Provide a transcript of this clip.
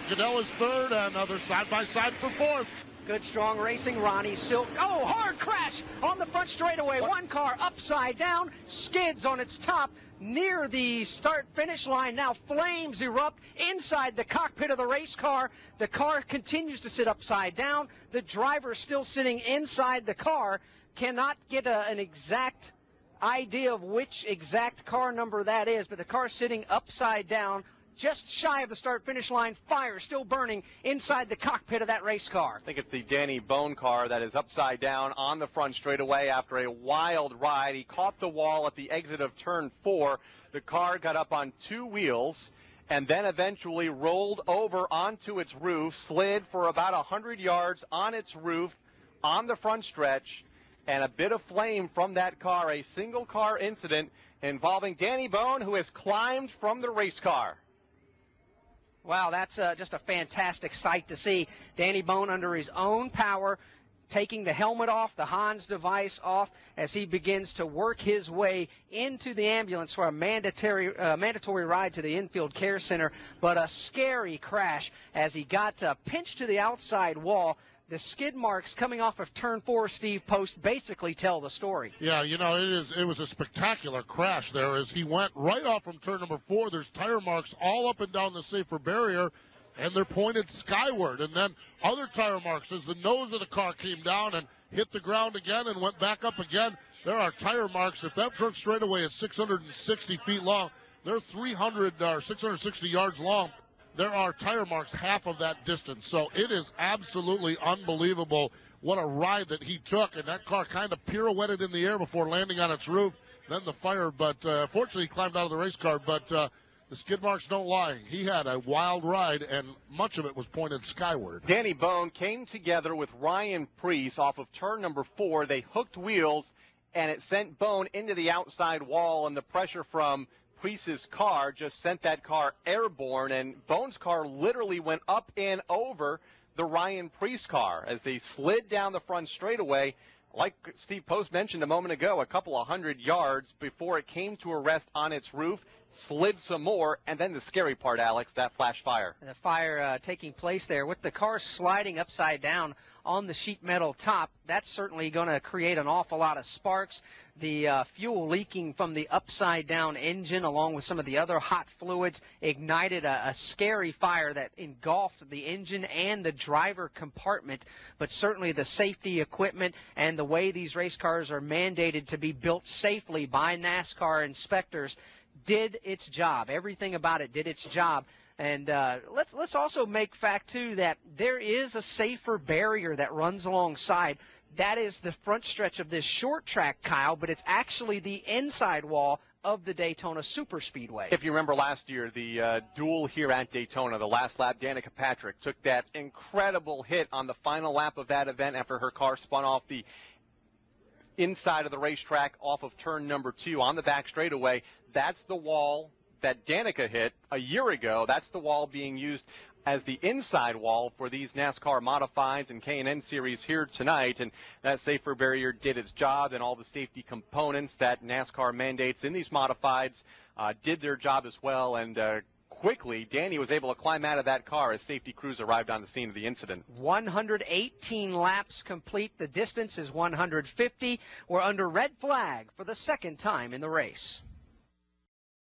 Goodell is third, and they're side by side for fourth. Good, strong racing. Ronnie Silk. Oh, hard crash on the front straightaway. One car upside down, skids on its top near the start-finish line. Now flames erupt inside the cockpit of the race car. The car continues to sit upside down. The driver still sitting inside the car. Cannot get an exact idea of which exact car number that is, but the car sitting upside down, just shy of the start-finish line. Fire still burning inside the cockpit of that race car. I think it's the Danny Bohn car that is upside down on the front straightaway after a wild ride. He caught the wall at the exit of turn 4. The car got up on 2 wheels and then eventually rolled over onto its roof, slid for about 100 yards on its roof on the front stretch, and a bit of flame from that car. A single-car incident involving Danny Bohn, who has climbed from the race car. Wow, that's just a fantastic sight to see. Danny Bohn under his own power, taking the helmet off, the Hans device off, as he begins to work his way into the ambulance for a mandatory ride to the infield care center. But a scary crash as he got pinched to the outside wall. The skid marks coming off of turn 4, Steve Post, basically tell the story. Yeah, it was a spectacular crash there as he went right off from turn number 4. There's tire marks all up and down the safer barrier, and they're pointed skyward. And then other tire marks as the nose of the car came down and hit the ground again and went back up again. There are tire marks. If that front straightaway is 660 feet long, they're 660 yards long. There are tire marks half of that distance. So it is absolutely unbelievable what a ride that he took. And that car kind of pirouetted in the air before landing on its roof. Then the fire, but fortunately he climbed out of the race car. But the skid marks don't lie. He had a wild ride, and much of it was pointed skyward. Danny Bohn came together with Ryan Preece off of turn number 4. They hooked wheels, and it sent Bohn into the outside wall, and the pressure from Preece's car just sent that car airborne, and Bohn's car literally went up and over the Ryan Preece car as they slid down the front straightaway. Like Steve Post mentioned a moment ago, a couple of 100 yards before it came to a rest on its roof, slid some more, and then the scary part, Alex, that flash fire. The fire taking place there with the car sliding upside down on the sheet metal top. That's certainly going to create an awful lot of sparks. The fuel leaking from the upside-down engine, along with some of the other hot fluids, ignited a scary fire that engulfed the engine and the driver compartment. But certainly the safety equipment and the way these race cars are mandated to be built safely by NASCAR inspectors did its job. Everything about it did its job. And let's also make fact, too, that there is a safer barrier that runs alongside. That is the front stretch of this short track, Kyle, but it's actually the inside wall of the Daytona Superspeedway. If you remember last year, the duel here at Daytona, the last lap, Danica Patrick took that incredible hit on the final lap of that event after her car spun off the inside of the racetrack off of turn number 2 on the back straightaway. That's the wall that Danica hit a year ago. That's the wall being used as the inside wall for these NASCAR Modifieds and K&N Series here tonight. And that safer barrier did its job, and all the safety components that NASCAR mandates in these Modifieds did their job as well. And quickly, Danny was able to climb out of that car as safety crews arrived on the scene of the incident. 118 laps complete. The distance is 150. We're under red flag for the second time in the race.